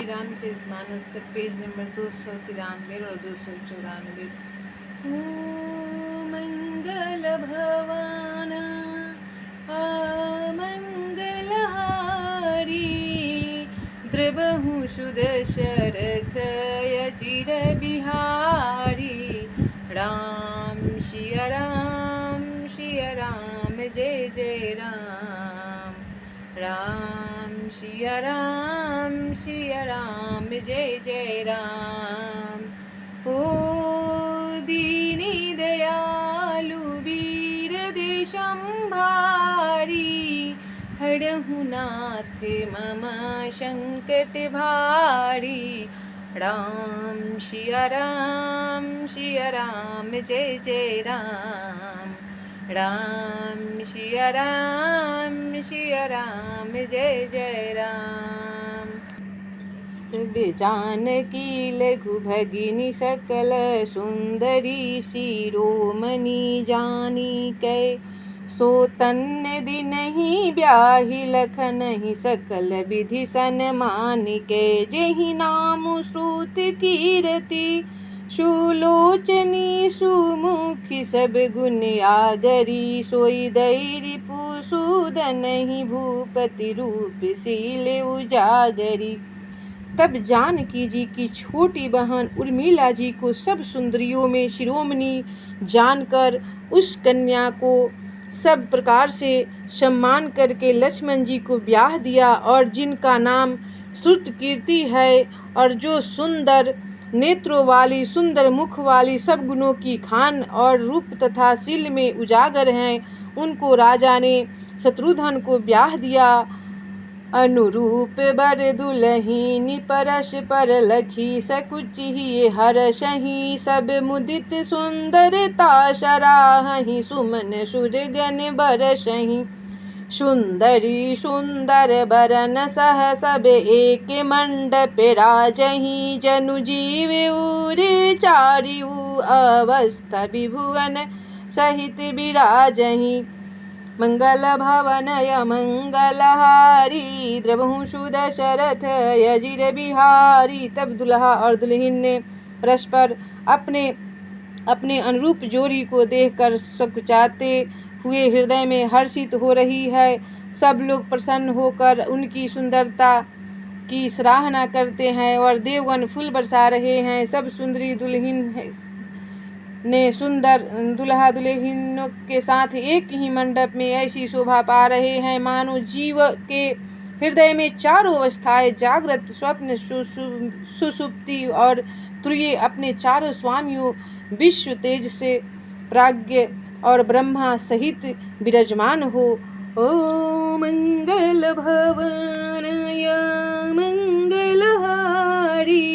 रामचरितमानस का page number 293 और 294। ओ मंगल भवन अमंगलहारी द्रवहु सुदशरथ अचिर बिहारी। राम सिया राम जय जय राम। राम सिया राम जय जय राम। ओ दीनी दयालु वीर देशंभारी हरहु नाथ मम संकट भारी। राम सिया राम जय जय राम। राम सिया राम जय जय राम। जानकी लघु भगिनी सकल सुंदरी शिरोमणि जानी कै। सो तन्य दिनहि ब्याहि लखनहि सकल विधि सन्मान कै। जेहि नाम श्रुति कीरति सुलोचनी सुमुखी सब गुण आगरी। सोई दैरी पुसूदनहि भूपति रूप शील उजागरी। तब जानकी जी की छोटी बहन उर्मिला जी को सब सुंदरियों में शिरोमणि जानकर उस कन्या को सब प्रकार से सम्मान करके लक्ष्मण जी को ब्याह दिया। और जिनका नाम श्रुतकीर्ति है और जो सुंदर नेत्रों वाली सुंदर मुख वाली सब गुणों की खान और रूप तथा शील में उजागर हैं, उनको राजा ने शत्रुघ्न को ब्याह दिया। अनुरूप बर दुलहिनी परश पर लखी सकुचि हरषहि। सब मुदित सुंदरता सराहहि सुमन सुरगन बरसहि। सुंदरी सुंदर बरन सह सब एक मंडप राजहि। जनु जीव उर चारिउ अवस्था विभुवन सहित विराजहि। मंगल भवन अमंगलहारी द्रवहु सुदशरथ अजिर बिहारी। तब दुल्हा और दुल्हन ने परस्पर अपने अनुरूप जोड़ी को देखकर सकुचाते हुए हृदय में हर्षित हो रही है। सब लोग प्रसन्न होकर उनकी सुंदरता की सराहना करते हैं और देवगण फूल बरसा रहे हैं। सब सुंदरी दुल्हन ने सुंदर दुल्हा दुल्हनों के साथ एक ही मंडप में ऐसी शोभा पा रहे हैं मानो जीव के हृदय में चारों अवस्थाएं जागृत स्वप्न सुसुप्ति और तुरीय अपने चारों स्वामियों विश्व तेज से प्राज्ञ और ब्रह्मा सहित विराजमान हो। ओ मंगल भवनय मंगलहारी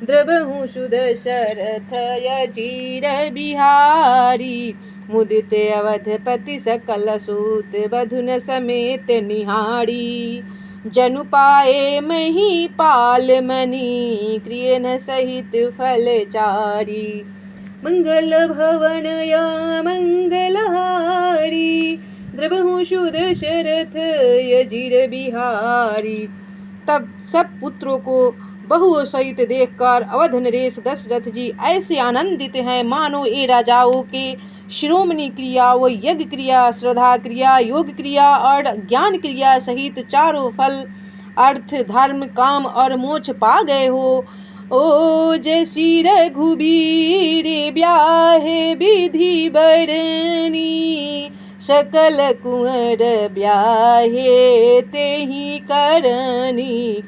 द्रवहु सुदशरथ अचिर बिहारी। मुदित अवधपति सकल सूत बधुन समेत निहारी। जनु पाए महीपाल मणि क्रियन सहित फलचारी। मंगल भवनय मंगलहारी द्रवहु सुदशरथ अचिर बिहारी। तब सब पुत्रों को बहुओं सहित देखकर अवध नरेश दशरथ जी ऐसे आनंदित हैं मानो ये राजाओं के शिरोमणि क्रिया व यज्ञ क्रिया श्रद्धा क्रिया योग क्रिया और ज्ञान क्रिया सहित चारों फल अर्थ धर्म काम और मोक्ष पा गए हो। ओ जैसी रघुबीर ब्याहे विधि बरनी सकल कुंवर ब्याहे तेहि करनी।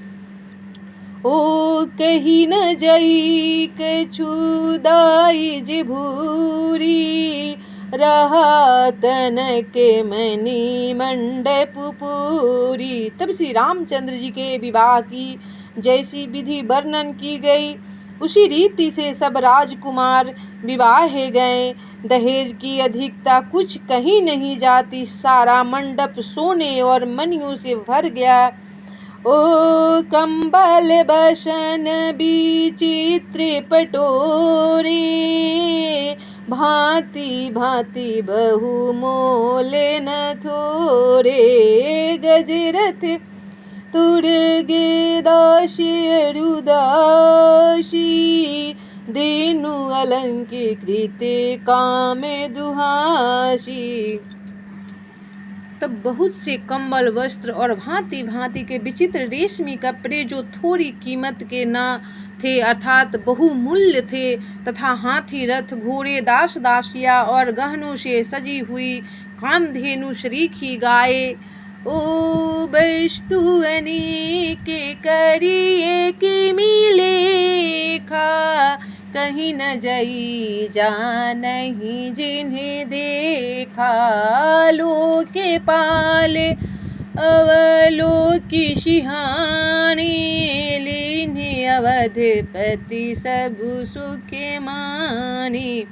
ओ कही न जई कछुदाई जिभूरी रहा कनक मणि मंडप पूरी। तब श्री रामचंद्र जी के विवाह की जैसी विधि वर्णन की गई उसी रीति से सब राजकुमार विवाहे गए। दहेज की अधिकता कुछ कहीं नहीं जाती। सारा मंडप सोने और मणियों से भर गया। ओ कंबल बसन विचित्र पटोरे भांति भांति बहु मोले न थोरे। गजरथ उर्गे दासी अरुदासी देनु अलंकृत काम दुहासी। तब बहुत से कंबल, वस्त्र और भांति भांति के विचित्र रेशमी कपड़े जो थोड़ी कीमत के न थे अर्थात बहुमूल्य थे, तथा हाथी, रथ, घोड़े, दास दासियां और गहनों से सजी हुई कामधेनु शरीखी गाये। ओ वस्तु अनेक करिए कि मिलेखा, कहीं न जाई जानहि जिन्हें देखा। लोके पाले अवलोकी सिहानी, लीन्हे अवधपति सब सुख मानी।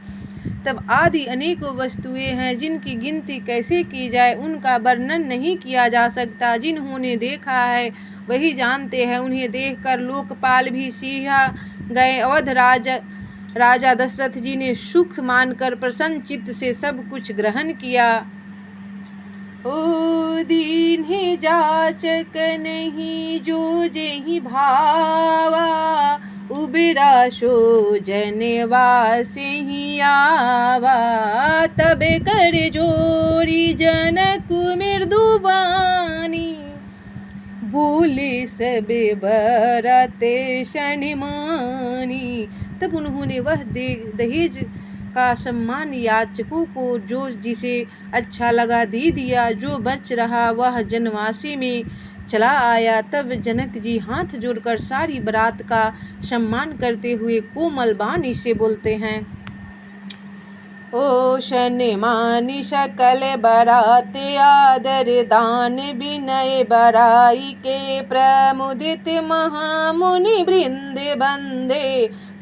तब आदि अनेकों वस्तुएं हैं जिनकी गिनती कैसे की जाए, उनका वर्णन नहीं किया जा सकता। जिन्होंने देखा है वही जानते हैं। उन्हें देखकर लोकपाल भी सिहा गए। अवध राजा दशरथ जी ने सुख मानकर प्रसन्न चित्त से सब कुछ ग्रहण किया। ओ दीन्हे जाचक नहीं जो जेहि भावा, उबरा सो जनवासे ही आवा। तबे कर जोरी जनक मृदुबानी, बोले सबे बरते शनिमानी। तब उन्होंने वह दहेज का सम्मान याचकों को जो जिसे अच्छा लगा दे दिया। जो बच रहा वह जनवासी में चला आया। तब जनक जी हाथ जोड़कर सारी बारात का सम्मान करते हुए कोमल वाणी से बोलते हैं। ओ शनिमानी सकल बारात आदर दान विनय बराई के, प्रमुदित महामुनि वृंद बंदे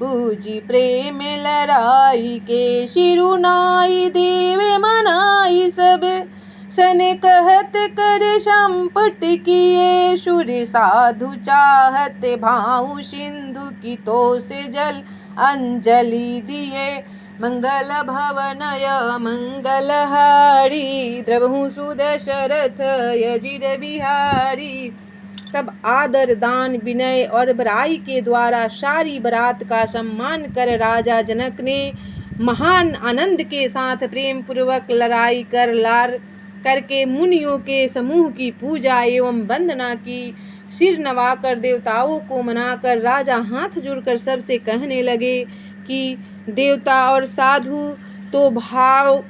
पूजी प्रेम लड़ाई के। शिरुनाई देव मनाई सब सन कहत कर संपट किए, सुर साधु चाहत भाऊ सिंधु की तो से जल अंजलि दिए। मंगल भवनय मंगलहारी, द्रवहु सुदशरथ अजिर बिहारी। तब आदर दान विनय और बड़ाई के द्वारा सारी बारात का सम्मान कर राजा जनक ने महान आनंद के साथ प्रेम पूर्वक लड़ाई कर लार करके मुनियों के समूह की पूजा एवं वंदना की। सिर नवाकर देवताओं को मनाकर राजा हाथ जोड़कर सबसे कहने लगे कि देवता और साधु तो भाव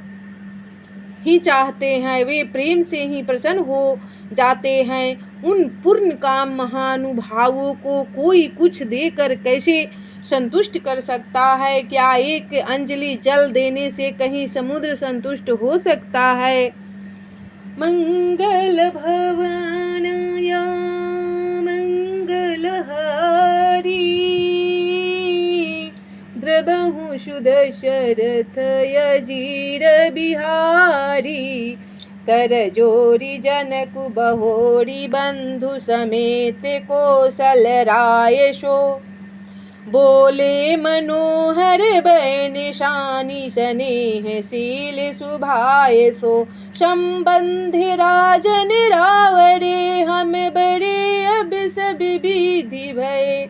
ही चाहते हैं, वे प्रेम से ही प्रसन्न हो जाते हैं। उन पूर्ण काम महानुभावों को कोई कुछ देकर कैसे संतुष्ट कर सकता है? क्या एक अंजलि जल देने से कहीं समुद्र संतुष्ट हो सकता है? मंगल भवनय मंगलहारी, द्रवहु सुदशरथ अजिर बिहारी। कर जोरी जनक बहोरी बंधु समेत कौशल राय सो, बोले मनोहर बैन शानी स्नेहशील सुभाए सो। संबंध राजन रावरे हम बड़े अब सब विधि भय,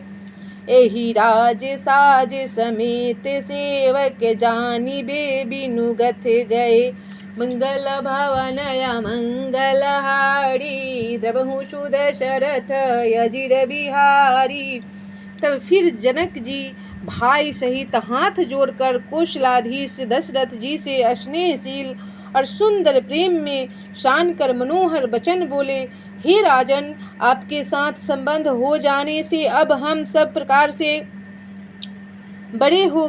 एहि राज साज समेत सेवक जानी बे बिनुगत गए। मंगल भवनय मंगलहारी, द्रवहु सुदशरथ अजिर बिहारी। तब फिर जनक जी भाई सहित हाथ जोड़कर कौशलाधीश दशरथ जी से स्नेहशील और सुंदर प्रेम में शान कर मनोहर वचन बोले। हे राजन, आपके साथ संबंध हो जाने से अब हम सब प्रकार से बड़े हो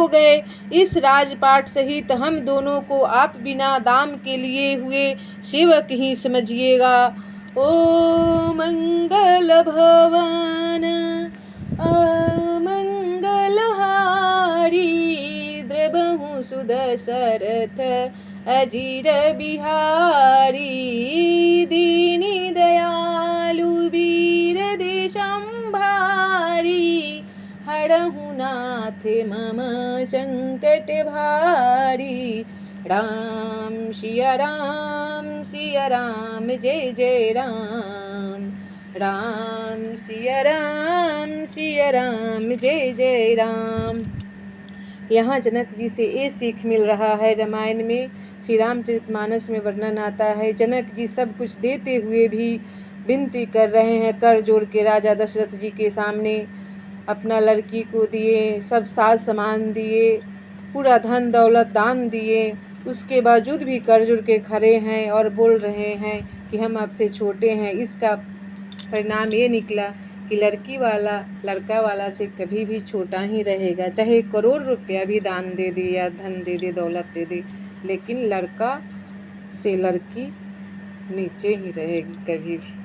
गए। इस राजपाट सहित हम दोनों को आप बिना दाम के लिए हुए सेवक ही समझिएगा। ओ मंगल भवन अमंगलहारी, द्रवहु सुदशरथ अजिर बिहारी। दीनी दयालु वीर देशंभारी, हरहु नाथ मम संकट भारी। राम सिया सिया राम जय जय राम। राम सिया राम जय जय राम। यहाँ जनक जी से ये सीख मिल रहा है। रामायण में श्री रामचरितमानस में वर्णन आता है, जनक जी सब कुछ देते हुए भी विनती कर रहे हैं, कर जोड़ के राजा दशरथ जी के सामने अपना लड़की को दिए, सब साज सामान दिए, पूरा धन दौलत दान दिए, उसके बावजूद भी कर जोड़ के खड़े हैं और बोल रहे हैं कि हम आपसे छोटे हैं। इसका परिणाम ये निकला कि लड़का वाला से कभी भी छोटा ही रहेगा, चाहे करोड़ रुपया भी दान दे दे या धन दे दे, दौलत दे दे, लेकिन लड़का से लड़की नीचे ही रहेगी कभी भी।